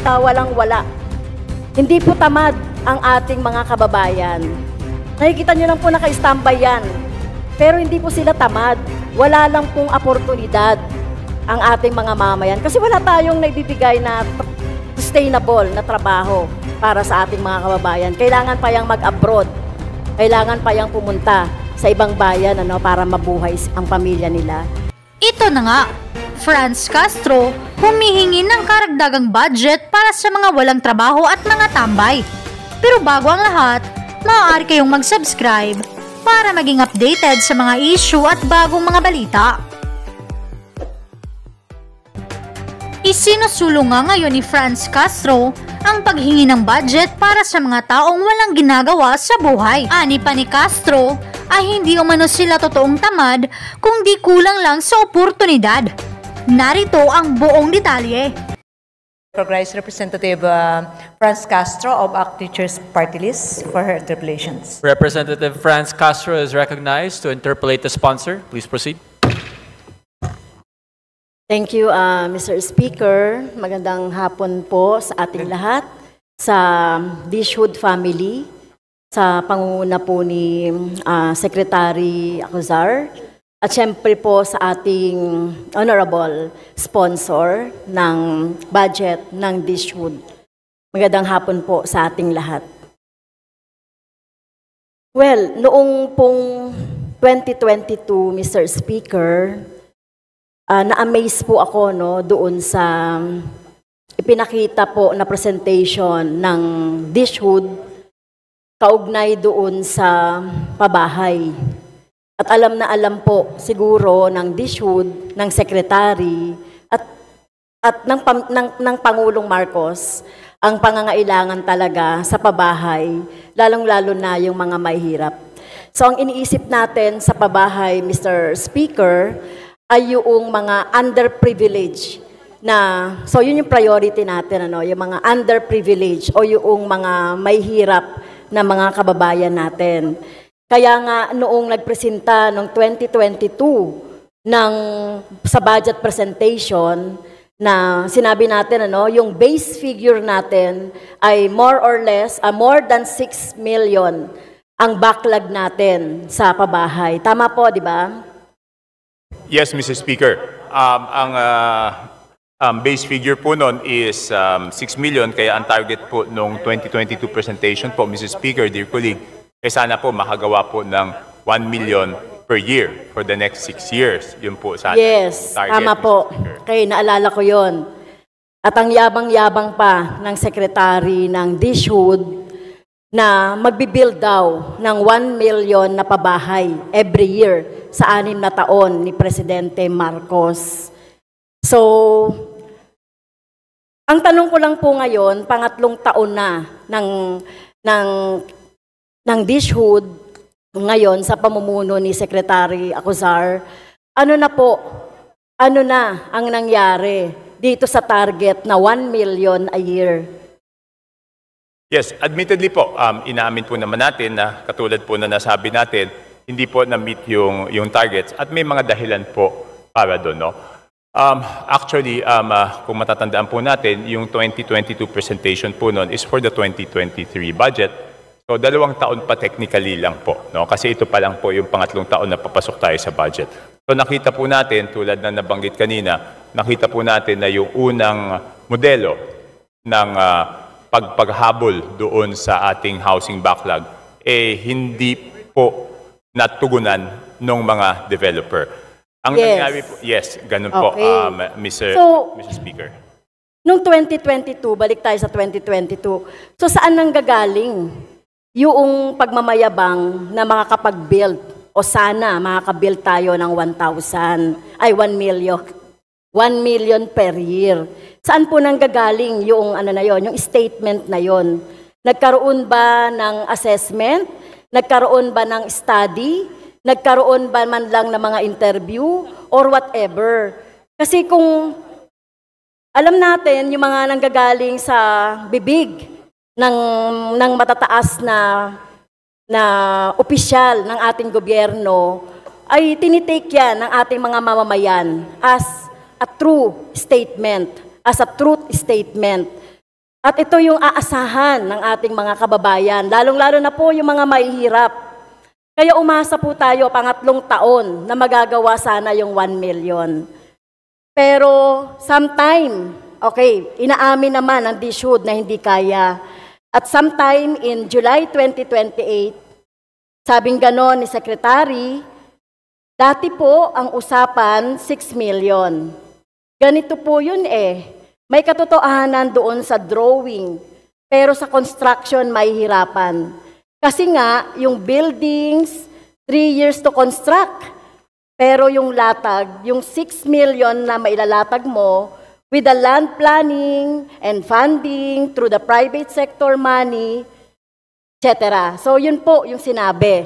basta walang-wala. Hindi po tamad ang ating mga kababayan. Nakikita nyo lang po naka-standby yan. Pero hindi po sila tamad. Wala lang pong oportunidad ang ating mga mamayan. Kasi wala tayong naibibigay na sustainable na trabaho para sa ating mga kababayan. Kailangan pa yang mag-abroad. Kailangan pa yang pumunta sa ibang bayan para mabuhay ang pamilya nila. Ito na nga, Franz Castro humihingi ng karagdagang budget para sa mga walang trabaho at mga tambay. Pero bago ang lahat, maaari kayong mag-subscribe para maging updated sa mga issue at bagong mga balita. Isinusulong nga ngayon ni Franz Castro ang paghingi ng budget para sa mga taong walang ginagawa sa buhay. Ani pa ni Castro ay hindi umano sila totoong tamad kundi kulang lang sa oportunidad. Narito ang buong detalye. Recognized Representative Franz Castro of ACT Teachers Party List for her interpellations. Representative Franz Castro is recognized to interpolate the sponsor. Please proceed. Thank you, Mr. Speaker. Magandang hapon po sa ating lahat, sa Dishwood family, sa pangunguna po ni Secretary Acuzar, at syempre po sa ating honorable sponsor ng budget ng Dishwood. Magandang hapon po sa ating lahat. Well, noong pong 2022, Mr. Speaker, na-amaze po ako doon sa ipinakita po na presentation ng Dishwood kaugnay doon sa pabahay. At alam na alam po siguro ng Dishwood, ng Secretary at ng Pangulong Marcos ang pangangailangan talaga sa pabahay, lalong-lalo na yung mga mahihirap. So ang iniisip natin sa pabahay, Mr. Speaker, ay yung mga underprivileged na, so yun yung priority natin, yung mga underprivileged o yung mga may hirap na mga kababayan natin. Kaya nga noong nagpresenta noong 2022 sa budget presentation na sinabi natin yung base figure natin ay more or less, more than 6 million ang backlog natin sa pabahay. Tama po, di ba? Yes, Mr. Speaker. Ang base figure po nun is 6 million, kaya ang target po nung 2022 presentation po, Mr. Speaker, dear colleague, kaya sana po makagawa po ng 1 million per year for the next 6 years. Yun po sana. Yes, target, tama po. Kaya naalala ko yun. At ang yabang-yabang pa ng Secretary ng Dishwood na magbibuild daw ng 1 million na pabahay every year sa 6 na taon ni Presidente Marcos. So, ang tanong ko lang po ngayon, pangatlong taon na ng Dishwood ngayon sa pamumuno ni Secretary Acuzar, ano na ang nangyari dito sa target na 1 million a year? Yes, admittedly po, inaamin po naman natin na katulad po na nasabi natin, hindi po na-meet yung targets at may mga dahilan po para doon. No? Actually, kung matatandaan po natin, yung 2022 presentation po noon is for the 2023 budget. So, 2 taon pa technically lang po. No? Kasi ito pa lang po yung pangatlong taon na papasok tayo sa budget. So, nakita po natin, tulad na nabanggit kanina, nakita po natin na yung unang modelo ng paghabol doon sa ating housing backlog, hindi po natugunan ng mga developer. Ang nangyari po, yes, ganun po, Mr. Speaker. Noong 2022, balik tayo sa 2022, so saan nanggagaling yung pagmamayabang na makakapag-build o sana makaka-build tayo ng 1 million? 1 million per year. Saan po nanggagaling yung yung statement na yon? Nagkaroon ba ng assessment? Nagkaroon ba ng study? Nagkaroon ba man lang ng mga interview or whatever? Kasi kung alam natin yung mga nanggagaling sa bibig ng matataas na opisyal ng ating gobyerno, ay tinitake yan ng ating mga mamamayan as a true statement, as a truth statement. At ito yung aasahan ng ating mga kababayan, lalong-lalo na po yung mga mahihirap. Kaya umasa po tayo, pangatlong taon, na magagawa sana yung 1 million. Pero sometime, okay, inaamin naman ng DSUD na hindi kaya. At sometime in July 2028, sabing ganon ni Secretary, dati po ang usapan 6 million. Ganito po yun eh. May katotohanan doon sa drawing, pero sa construction may hirapan. Kasi nga, yung buildings, 3 years to construct. Pero yung latag, yung 6 million na mailalatag mo, with the land planning and funding through the private sector money, etc. So yun po yung sinabi,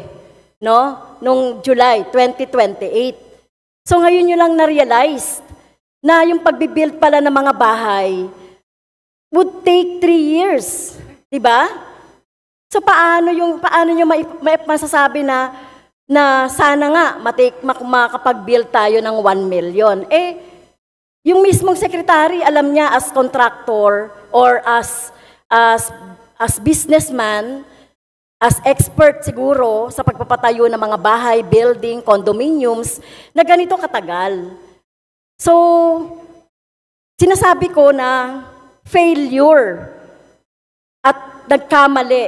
no? Nung July 2028. So ngayon nyo lang na-realize na yung pagbibuild pala ng mga bahay would take 3 years. Diba? So paano nyo masasabi na sana nga makapag-build tayo ng 1 million? Eh, yung mismong secretary, alam niya as contractor or as businessman, as expert siguro sa pagpapatayo ng mga bahay, building, condominiums, na ganito katagal. So, sinasabi ko na failure at nagkamali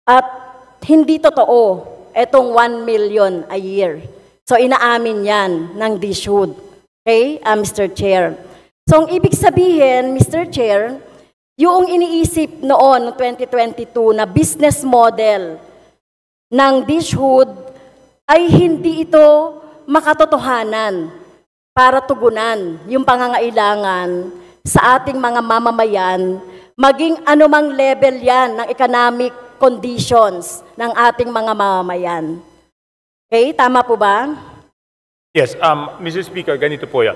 at hindi totoo itong 1 million a year. So, inaamin yan ng DSUD. Okay, Mr. Chair. So, ang ibig sabihin, Mr. Chair, yung iniisip noon, 2022, na business model ng DSUD ay hindi ito makatotohanan para tugunan yung pangangailangan sa ating mga mamamayan, maging anumang level yan ng economic conditions ng ating mga mamamayan. Okay, tama po ba? Yes, Mr. Speaker, ganito po yan.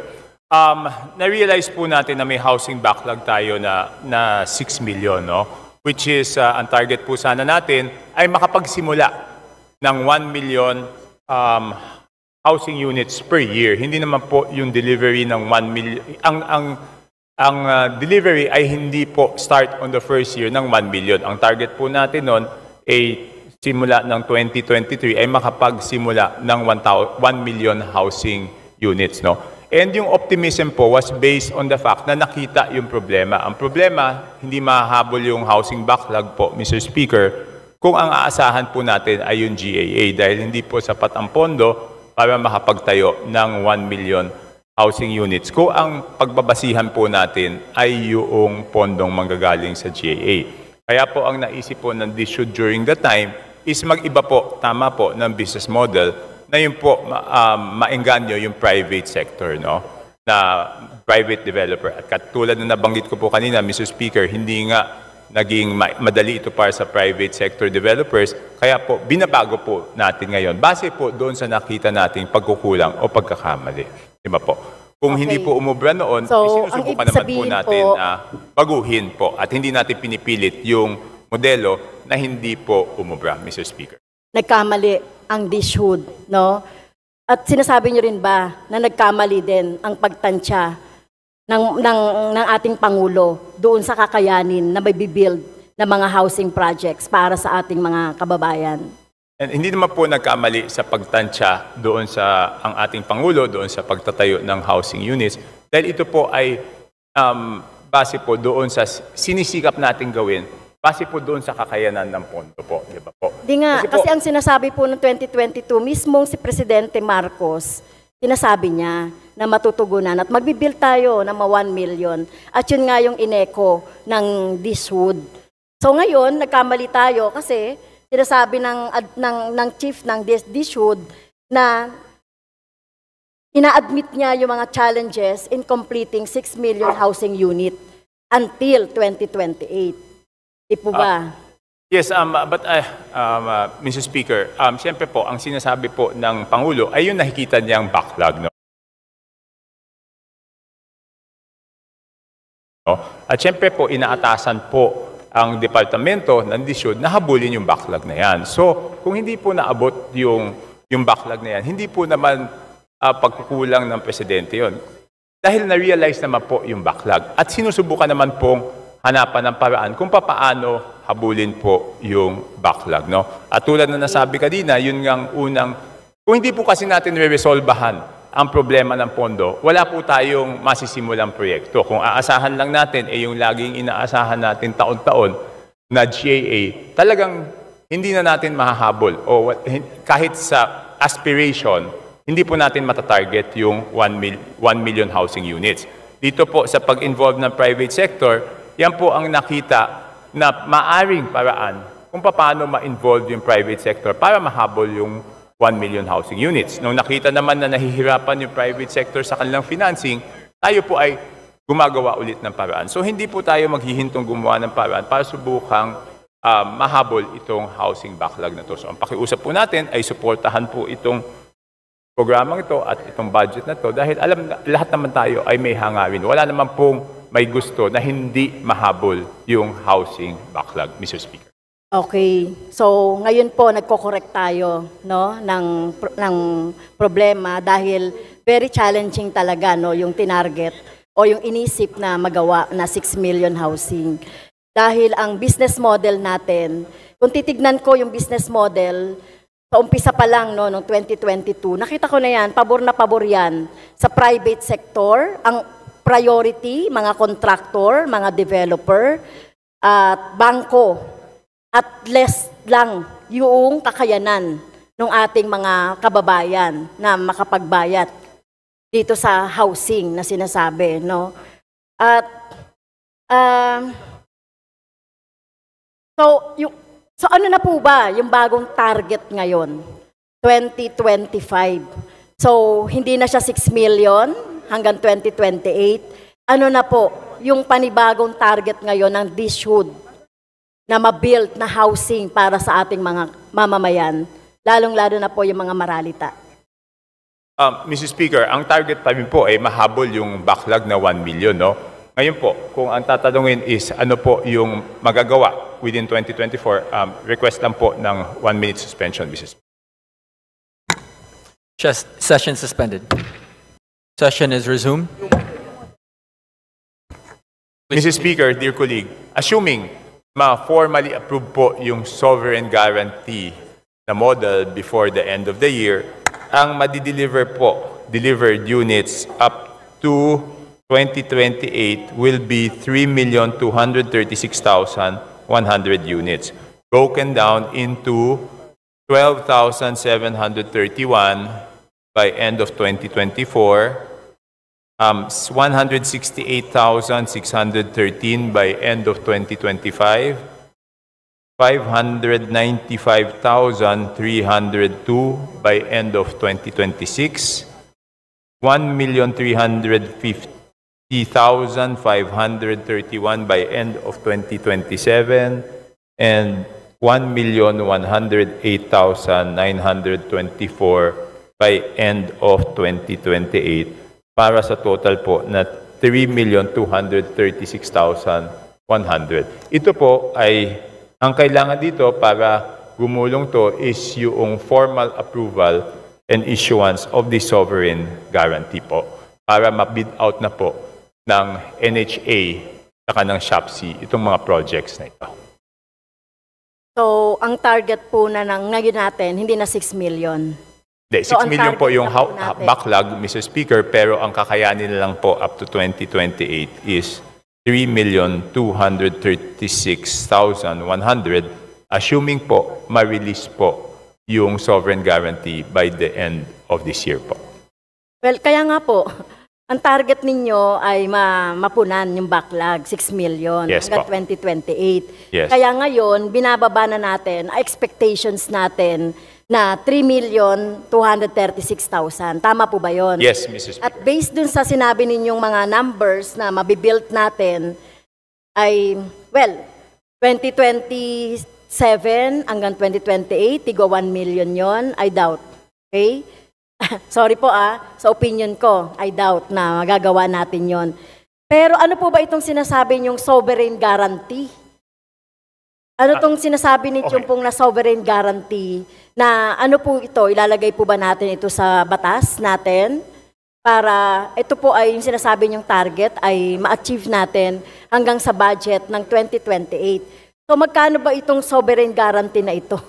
Na-realize po natin na may housing backlog tayo na 6 million, no? Which is, ang target po sana natin ay makapagsimula ng 1 million housing units per year. Hindi naman po yung delivery ng 1 million. Ang delivery ay hindi po start on the first year ng 1 million. Ang target po natin noon ay simula ng 2023 ay makapagsimula ng 1 million housing units, no? And yung optimism po was based on the fact na nakita yung problema. Ang problema, hindi mahahabol yung housing backlog po, Mr. Speaker, kung ang aasahan po natin ay yung GAA dahil hindi po sapat ang pondo para makapagtayo ng 1 million housing units. Kung ang pagbabasihan po natin ay yung pondong manggagaling sa GAA. Kaya po ang naisip po ng DSUD during that time is mag-iba po, tama po, ng business model na yun po maengganyo yung private sector, no? Na private developer. At katulad na nabanggit ko po kanina, Mr. Speaker, hindi nga naging madali ito para sa private sector developers, kaya po binabago po natin ngayon. Base po doon sa nakita nating pagkukulang o pagkakamali. Diba po? Kung hindi po umubra noon, sinusubukan naman po natin na baguhin po at hindi natin pinipilit yung modelo na hindi po umubra, Mr. Speaker. Nagkamali ang DSUD, no? At sinasabi niyo rin ba na nagkamali din ang pagtansya ng ating Pangulo doon sa kakayanin na may bibuild na mga housing projects para sa ating mga kababayan? And hindi naman po nagkamali sa pagtansya doon sa ang ating Pangulo, doon sa pagtatayo ng housing units. Dahil ito po ay base po doon sa sinisikap nating gawin, base po doon sa kakayanan ng pondo po. Di ba po? Di nga, kasi ang sinasabi po ng 2022, mismong si Presidente Marcos, sinasabi niya na matutugunan at magbibuild tayo ng 1 million. At yun nga yung ineko ng DSUD. So ngayon, nagkamali tayo kasi sinasabi ng chief ng DSUD na ina-admit niya yung mga challenges in completing 6 million housing unit until 2028. Di po ba? Yes, but Mr. Speaker, siyempre po, ang sinasabi po ng Pangulo ay yung nakikita niyang backlog. No? At siyempre po, inaatasan po ang departamento ng DSUD na habulin yung backlog na yan. So, kung hindi po naabot yung backlog na yan, hindi po naman pagkukulang ng presidente yon. dahil na-realize naman po yung backlog. At sinusubukan naman pong hanapan ng paraan kung paano habulin po yung backlog. No? At tulad na nasabi kanina, yun ngang unang, kung hindi po kasi natin re-resolbahan ang problema ng pondo, wala po tayong masisimulang proyekto. Kung aasahan lang natin, yung laging inaasahan natin taon-taon na GAA, talagang hindi na natin mahahabol. O kahit sa aspiration, hindi po natin matatarget yung 1 million housing units. Dito po sa pag-involve ng private sector, yan po ang nakita na maaring paraan kung paano ma-involve yung private sector para mahabol yung 1 million housing units. Nung nakita naman na nahihirapan yung private sector sa kanilang financing, tayo po ay gumagawa ulit ng paraan. So hindi po tayo maghihintong gumawa ng paraan para subukang mahabol itong housing backlog na to. So ang pakiusap po natin ay suportahan po itong programang ito at itong budget na to dahil alam na, lahat naman tayo ay may hangarin. Wala naman pong may gusto na hindi mahabol yung housing backlog, Mr. Speaker. Okay. So, ngayon po nagko-correct tayo, no, ng problema dahil very challenging talaga, no, yung tinarget o yung inisip na magawa na 6 million housing. Dahil ang business model natin, kung titignan ko yung business model, sa umpisa pa lang, no, noong 2022, nakita ko na yan, pabor na pabor yan sa private sector, ang priority, mga contractor, mga developer, at bangko. At less lang yung kakayanan ng ating mga kababayan na makapagbayad dito sa housing na sinasabi, no? At so ano na po ba yung bagong target ngayon? 2025. So hindi na siya 6 million hanggang 2028. Ano na po yung panibagong target ngayon ng DSUD na ma-build na housing para sa ating mga mamamayan, lalong-lalo na po yung mga maralita? Mr. Speaker, ang target pa rin po ay mahabol yung backlog na 1 million. No? Ngayon po, kung ang tatanungin is ano po yung magagawa within 2024, request lang po ng 1 minute suspension, Mr. Speaker. Session suspended. Session is resumed. Mr. Speaker, dear colleague, assuming ma-formally approve po yung sovereign guarantee na model before the end of the year, ang madi-deliver po, delivered units up to 2028 will be 3,236,100 units, broken down into 12,731 by end of 2024, 168,613 by end of 2025, 595,302 by end of 2026, 1,350,531 by end of 2027, and 1,108,924 by end of 2028. Para sa total po na 3,236,100. Ito po ay, ang kailangan dito para gumulong to is yung formal approval and issuance of the sovereign guarantee po para ma-bid out na po ng NHA saka ng SHAPC itong mga projects na ito. So, ang target po na ngayon natin, hindi na 6 million. 6 million po yung backlog, Mr. Speaker, pero ang kakayanin lang po up to 2028 is 3,236,100, assuming po ma-release po yung sovereign guarantee by the end of this year po. Well, kaya nga po, ang target ninyo ay mapunan yung backlog, 6 million Yes, hanggang 2028. Yes. Kaya ngayon, binababa na natin, expectations natin na 3,236,000. Tama po ba yun? Yes, Mrs. At Speaker. based dun sa sinabi ninyong mga numbers na mabibuild natin, ay, well, 2027 hanggang 2028, tigo 1 million yon, I doubt. Okay? Sorry po sa opinion ko, I doubt na magagawa natin yon. Pero ano po ba itong sinasabi niyong sovereign guarantee? Ano tong sinasabi ni Okay. pong na sovereign guarantee na ano po ito? Ilalagay po ba natin ito sa batas natin? para ito po ay yung sinasabi niyong target ay ma-achieve natin hanggang sa budget ng 2028. So magkano ba itong sovereign guarantee na ito?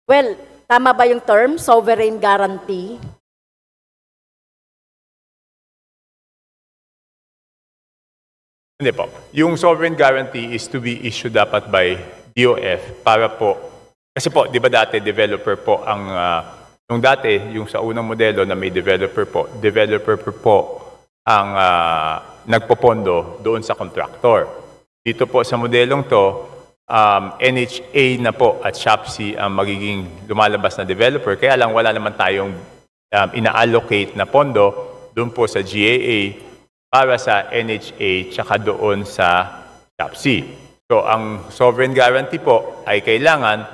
Well, tama ba yung term, sovereign guarantee? Hindi po. Yung sovereign guarantee is to be issued dapat by DOF para po, kasi po, di ba dati developer po ang, nung dati, yung sa unang modelo na may developer po ang nagpopondo doon sa contractor. Dito po sa modelong to, NHA na po at SHAPC ang magiging lumalabas na developer. Kaya lang wala naman tayong ina-allocate na pondo doon po sa GAA para sa NHA tsaka doon sa SHAPC. So ang sovereign guarantee po ay kailangan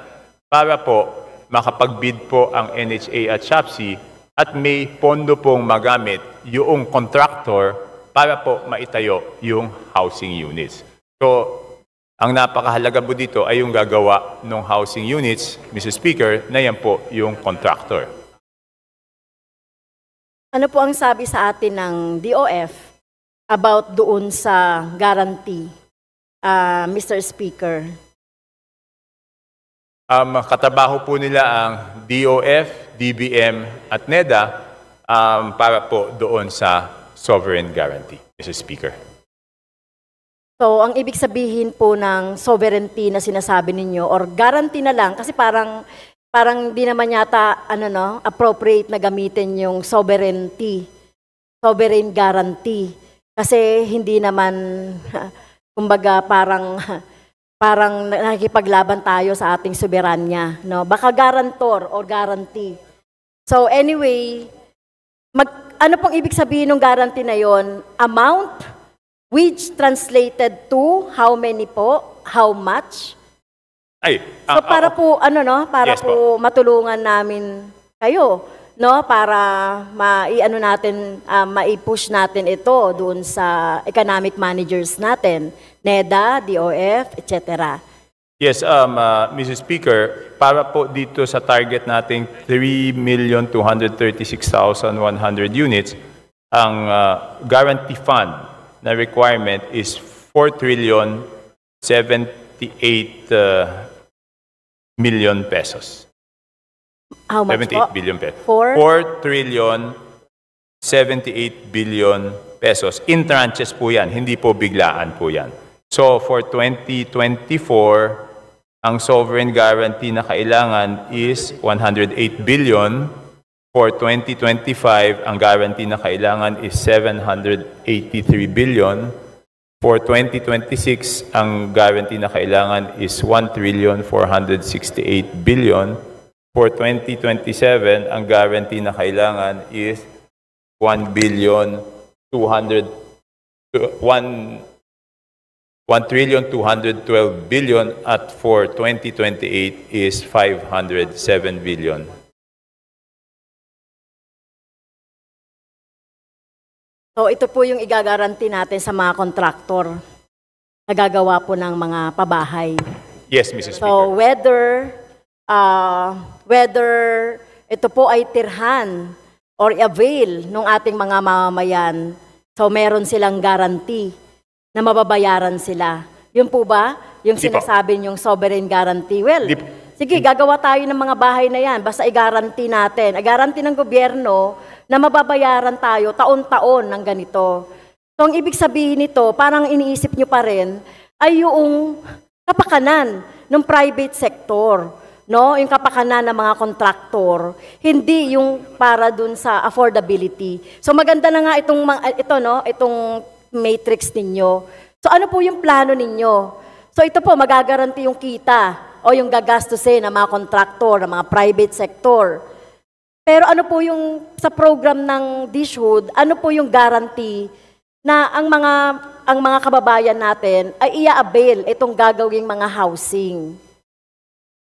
para po makapag-bid po ang NHA at SHAPC at may pondo pong magamit yung contractor para po maitayo yung housing units. So ang napakahalaga po dito ay yung gagawa ng housing units, Mr. Speaker, na yan po yung contractor. Ano po ang sabi sa atin ng DOF about doon sa guarantee, Mr. Speaker? Katrabaho po nila ang DOF, DBM at NEDA para po doon sa sovereign guarantee, Mr. Speaker. So, ang ibig sabihin po ng sovereignty na sinasabi ninyo or guarantee na lang kasi parang di naman yata appropriate na gamitin yung sovereignty, sovereign guarantee. Kasi hindi naman, kumbaga parang nakikipaglaban tayo sa ating soberanya. No? Baka guarantor or guarantee. So anyway, ano pong ibig sabihin ng guarantee na yon? Amount, which translated to how many po? How much? So para po, para yes, po matulungan namin kayo. No, para mai-push natin ito doon sa economic managers natin, NEDA, DOF, etc. Yes, Mr. Speaker, para po dito sa target nating 3,236,100 units, ang guarantee fund na requirement is 4,078 million pesos. How much 78 po? billion pesos. 4,078 billion pesos. In tranches po yan, hindi po biglaan po yan. So for 2024, ang sovereign guarantee na kailangan is 108 billion. For 2025, ang guarantee na kailangan is 783 billion. For 2026, ang guarantee na kailangan is 1,468 billion. For 2027, ang guarantee na kailangan is 1,212 billion at for 2028 is 507 billion. So ito po yung igagaranti natin sa mga kontraktor na gagawa po ng mga pabahay. Yes, Mrs. Speaker. So whether ito po ay tirhan or avail ng ating mga mamamayan, so meron silang guarantee na mababayaran sila. Yun po ba yung sinasabi niyong sovereign guarantee? Well, sige, gagawa tayo ng mga bahay na yan, basta i-guarantee natin. I-guarantee ng gobyerno na mababayaran tayo taon-taon ng ganito. So ang ibig sabihin nito, parang iniisip niyo pa rin, ay yung kapakanan ng private sector. No, yung kapakanan ng mga kontraktor, hindi yung para dun sa affordability. So maganda na nga itong matrix ninyo. So ano po yung plano ninyo? So ito po magagaranti yung kita o yung gagastusin ng mga kontraktor, ng mga private sector. Pero ano po yung sa program ng DSHUD, ano po yung guarantee na ang mga kababayan natin ay i-avail itong gagawing mga housing?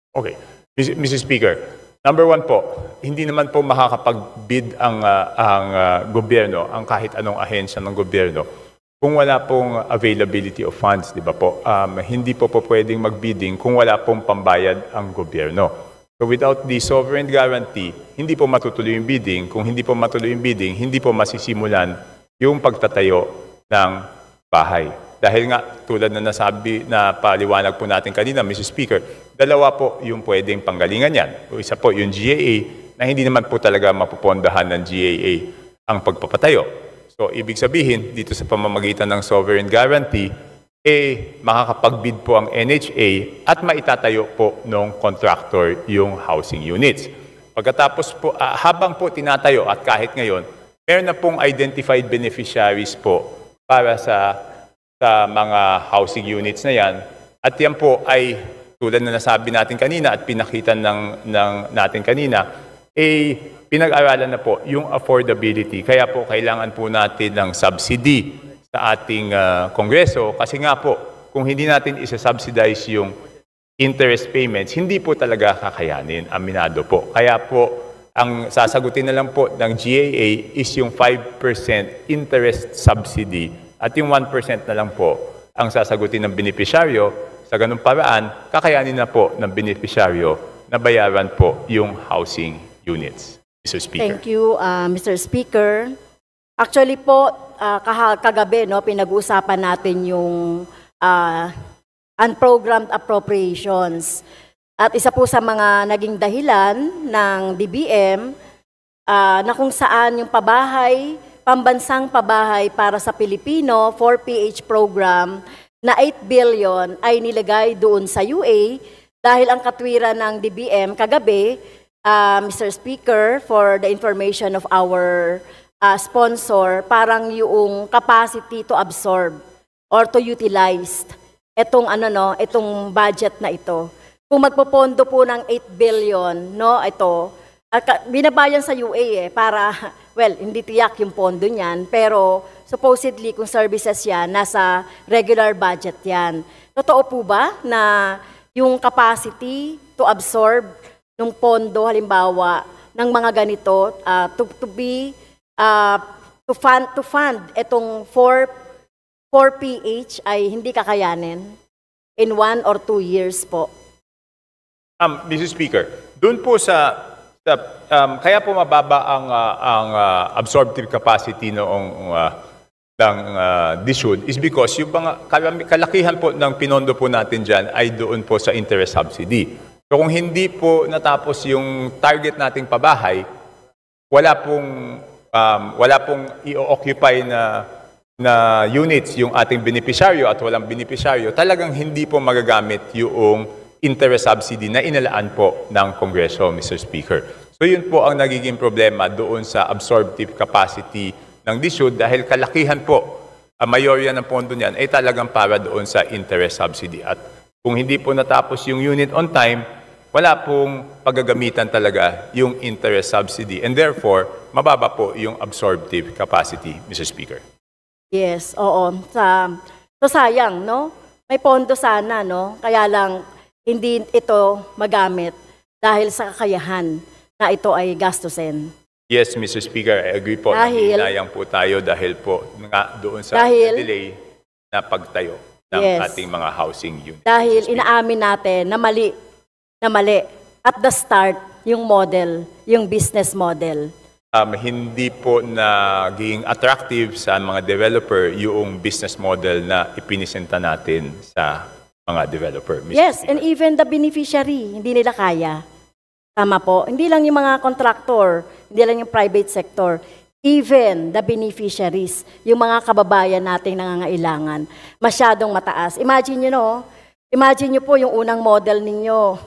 Okay. Mr. Speaker, number one po, hindi naman po makakapag-bid ang gobyerno, ang kahit anong ahensya ng gobyerno, kung wala pong availability of funds, di ba po? Hindi po pwedeng mag-bidding kung wala pong pambayad ang gobyerno. So without the sovereign guarantee, hindi po matutuloy yung bidding. Kung hindi po matuloy yung bidding, hindi po masisimulan yung pagtatayo ng bahay. Dahil nga, tulad na nasabi na paliwanag po natin kanina, Mr. Speaker, dalawa po yung pwedeng panggalingan yan. O isa po yung GAA na hindi naman po talaga mapupondahan ng GAA ang pagpapatayo. So, ibig sabihin, dito sa pamamagitan ng sovereign guarantee, makakapag-bid po ang NHA at maitatayo po ng contractor yung housing units. Pagkatapos po, habang po tinatayo at kahit ngayon, meron na pong identified beneficiaries po para sa mga housing units na yan. At yan po ay, tulad na nasabi natin kanina at pinakita natin kanina, pinag-aralan na po yung affordability. Kaya po kailangan po natin ng subsidy sa ating Kongreso kasi nga po, kung hindi natin isa-subsidize yung interest payments, hindi po talaga kakayanin, aminado po. Kaya po, ang sasagutin na lang po ng GAA is yung 5% interest subsidy at yung 1% na lang po ang sasagutin ng benepisyaryo. Sa ganung paraan, kakayanin na po ng benepisyaryo na bayaran po yung housing units. Mr. Speaker. Thank you, Mr. Speaker. Actually po, kagabi, no, pinag-uusapan natin yung unprogrammed appropriations. At isa po sa mga naging dahilan ng DBM na kung saan yung pambansang pabahay para sa Pilipino 4PH program na 8 billion ay nilagay doon sa UA dahil ang katwiran ng DBM kagabi, Mr. Speaker, for the information of our sponsor, parang yung capacity to absorb or to utilize itong budget na ito. Kung magpopondo po ng 8 billion, no, ito, binabayan sa UA para, well, hindi tiyak yung pondo niyan, pero supposedly kung services yan, nasa regular budget yan. Totoo po ba na yung capacity to absorb ng pondo, halimbawa, ng mga ganito, to fund itong 4PH ay hindi kakayanin in 1 or 2 years po? Mr. Speaker, doon po kaya po mababa ang absorptive capacity ng DSUD is because yung kalakihan po ng pinondo po natin dyan ay doon po sa interest subsidy. So kung hindi po natapos yung target nating pabahay, wala pong i-occupy na units yung ating beneficiaryo at walang beneficiaryo, talagang hindi po magagamit yung interest subsidy na inalaan po ng Kongreso, Mr. Speaker. So yun po ang nagiging problema doon sa absorptive capacity ng DSUD dahil kalakihan po, ang mayorya ng pondo niyan ay talagang para doon sa interest subsidy. At kung hindi po natapos yung unit on time, wala pong paggagamitan talaga yung interest subsidy and therefore, mababa po yung absorptive capacity, Mr. Speaker. Yes, oo. So sayang, no? May pondo sana, no? Kaya lang, hindi ito magamit dahil sa kakayahan na ito ay gastusin. Yes, Mr. Speaker, I agree po. Nahihinayang po tayo dahil po nga doon sa delay na pagtayo ng ating mga housing units. Dahil inaamin natin na mali at the start yung model, yung business model. Hindi po naging attractive sa mga developer yung business model na ipinisenta natin sa mga developer. Yes, and even the beneficiary, hindi nila kaya. Tama po. Hindi lang yung mga contractor, hindi lang yung private sector. Even the beneficiaries, yung mga kababayan nating nangangailangan, masyadong mataas. Imagine nyo po yung unang model ninyo,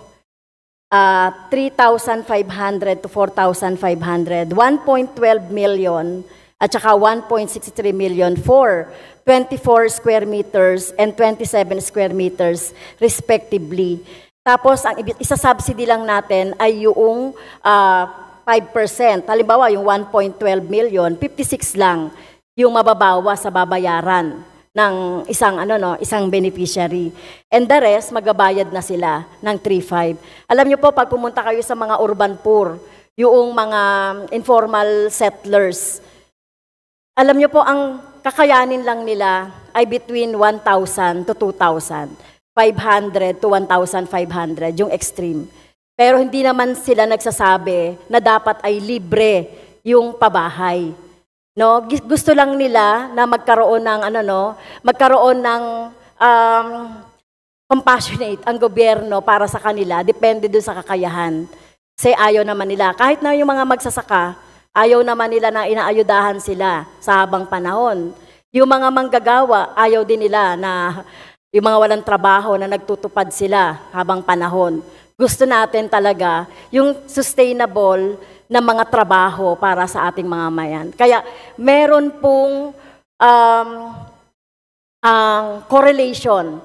3,500 to 4,500, 1.12 million at saka 1.63 million for 24 square meters and 27 square meters respectively. Tapos, ang isa-subsidy lang natin ay yung 5%. Halimbawa, yung 1.12 million, 56 lang yung mababawa sa babayaran ng isang beneficiary. And the rest, magabayad na sila ng 3.5. Alam niyo po, pag pumunta kayo sa mga urban poor, yung mga informal settlers, alam niyo po, ang kakayanin lang nila ay between 1,000 to 2,000. 500 to 1,500, yung extreme. Pero hindi naman sila nagsasabi na dapat ay libre yung pabahay. No, gusto lang nila na magkaroon ng magkaroon ng compassionate ang gobyerno para sa kanila, depende dun sa kakayahan. Kasi ayaw naman nila, kahit na yung mga magsasaka, ayaw naman nila na inaayudahan sila sa habang panahon. Yung mga manggagawa, ayaw din nila na yung mga walang trabaho na nagtutupad sila habang panahon. Gusto natin talaga yung sustainable na mga trabaho para sa ating mga mayan. Kaya meron pong correlation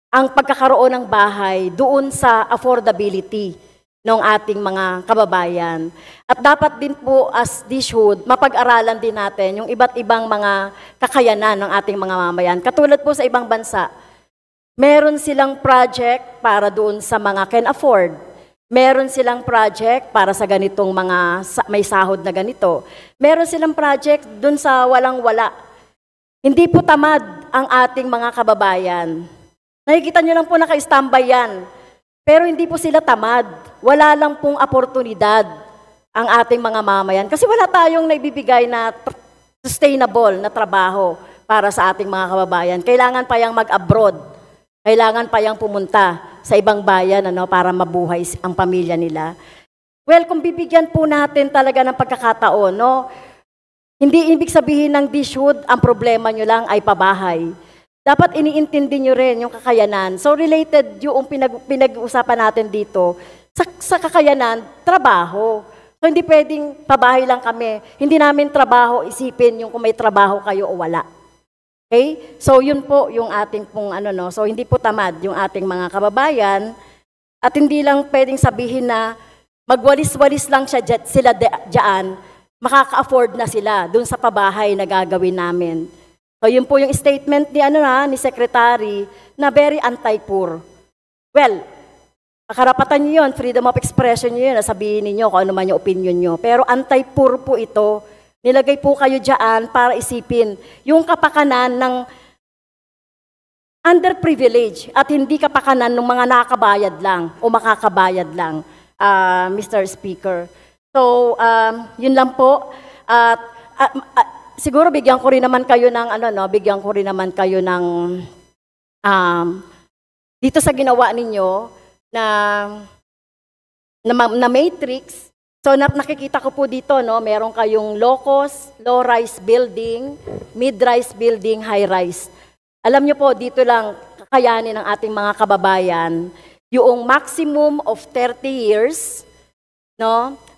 ang pagkakaroon ng bahay doon sa affordability ng ating mga kababayan. At dapat din po as DSUD, mapag-aralan din natin yung iba't ibang mga kakayanan ng ating mga mamayan. Katulad po sa ibang bansa, meron silang project para doon sa mga can afford. Meron silang project para sa ganitong mga may sahod na ganito. Meron silang project doon sa walang-wala. Hindi po tamad ang ating mga kababayan. Nakikita nyo lang po naka-standby yan. Pero hindi po sila tamad. Wala lang pong oportunidad ang ating mga mamayan. Kasi wala tayong naibibigay na sustainable na trabaho para sa ating mga kababayan. Kailangan pa yang mag-abroad. Kailangan pa yang pumunta sa ibang bayan para mabuhay ang pamilya nila. Well, kung bibigyan po natin talaga ng pagkakataon, hindi ibig sabihin ng DSUD, ang problema nyo lang ay pabahay. Dapat iniintindi nyo rin yung kakayanan. So related yung pinag-uusapan natin dito, sa kakayanan, trabaho. So hindi pwedeng pabahay lang kami. Hindi namin trabaho isipin yung kung may trabaho kayo o wala. Okay? So yun po yung ating pong So hindi po tamad yung ating mga kababayan. At hindi lang pwedeng sabihin na magwalis-walis lang sila dyan, makaka-afford na sila dun sa pabahay na gagawin namin. So yun po yung statement ni Secretary na very anti-poor. Well, karapatan niyo yun, freedom of expression niyo yun, sabihin niyo kung ano man yung opinion niyo. Pero anti-poor po ito. Nilagay po kayo dyan para isipin yung kapakanan ng underprivileged at hindi kapakanan ng mga nakakabayad lang o makakabayad lang, Mr. Speaker. So, yun lang po. Siguro bigyan ko rin naman kayo ng bigyan ko rin naman kayo ng dito sa ginawa ninyo na matrix. So nakikita ko po dito meron kayong low-rise building, mid-rise building, high-rise. Alam niyo po dito lang kakayanin ng ating mga kababayan yung maximum of 30 years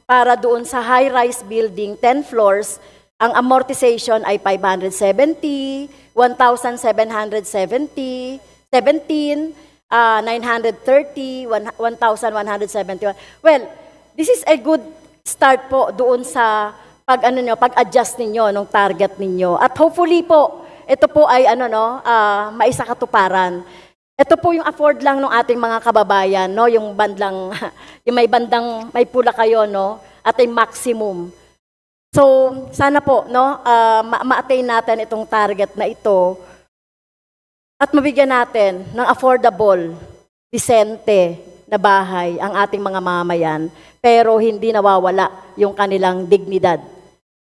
para doon sa high-rise building 10 floors. Ang amortization ay 570, 1,770, 17, 930, 1,171. Well, this is a good start po doon sa pag-adjust ninyo ng target ninyo. At hopefully po, ito po ay maisakatuparan. Ito po yung afford lang ng ating mga kababayan, yung bandlang yung may pula kayo at yung maximum. So, sana po, ma-attain natin itong target na ito at mabigyan natin ng affordable, disente na bahay ang ating mga mamayan, pero hindi nawawala yung kanilang dignidad.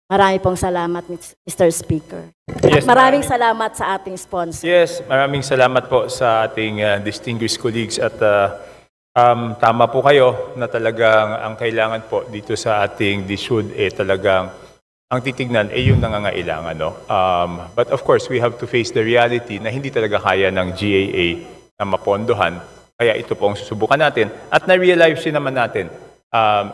Marami pong salamat, Mr. Speaker. Yes, maraming salamat sa ating sponsor. Yes, maraming salamat po sa ating distinguished colleagues at tama po kayo na talagang ang kailangan po dito sa ating DSUD talagang ang titignan yung nangangailangan. But of course, we have to face the reality na hindi talaga kaya ng GAA na mapondohan. Kaya ito po ang susubukan natin. At na-realize din naman natin,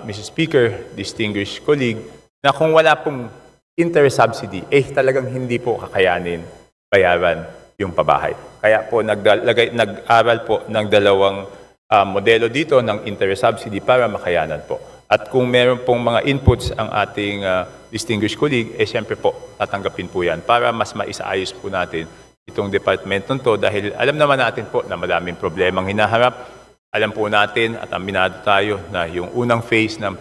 Mr. Speaker, distinguished colleague, na kung wala pong inter-subsidy, talagang hindi po kakayanin bayaran yung pabahay. Kaya po nag-aral po ng dalawang modelo dito ng inter-subsidy para makayanan po. At kung meron pong mga inputs ang ating distinguished colleague, siyempre po, tatanggapin po yan para mas maisaayos po natin itong departmentong to dahil alam naman natin po na maraming problemang hinaharap. Alam po natin at aminado tayo na yung unang phase ng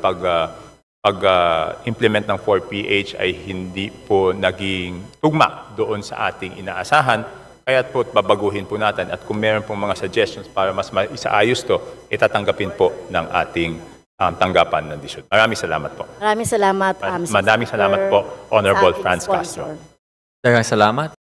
pag-implement ng 4PH ay hindi po naging tugma doon sa ating inaasahan. Kaya po babaguhin po natin at kung meron pong mga suggestions para mas isaayos to, itatanggapin po ng ating tanggapan ng DSUD. Maraming salamat po. Maraming salamat, Mr. Maraming salamat Speaker, po, Honorable sa ating Franz sponsor. Castro. Daghang salamat.